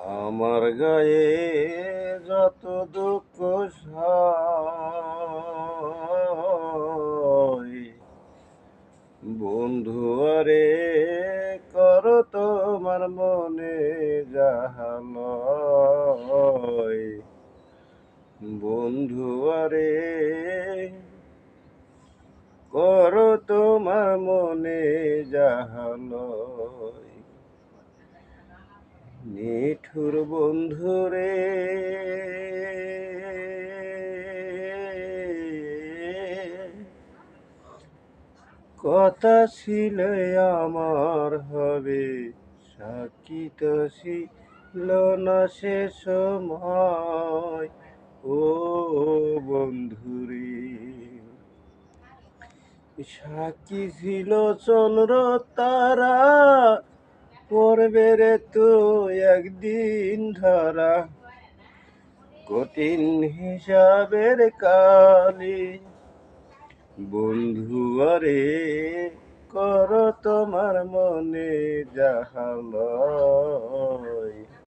আমার গায়ে যত দুঃখ সয়, বন্ধু আরে কর তোমার মনে যাহা লয়। বন্ধু আরে কর তোমার মনে যাহা লয়। নিঠুর বন্ধুরে কথা ছিল আমার হবে, সাক্ষী তো ছিল না সে সময়। ও বন্ধুরে, সাক্ষী ছিল চন্দ্র তারা, পড়বে রে তো একদিন ধরা। কঠিন হিসাবের কালি, বন্ধু আরে কর তোমার মনে যাহা লয়।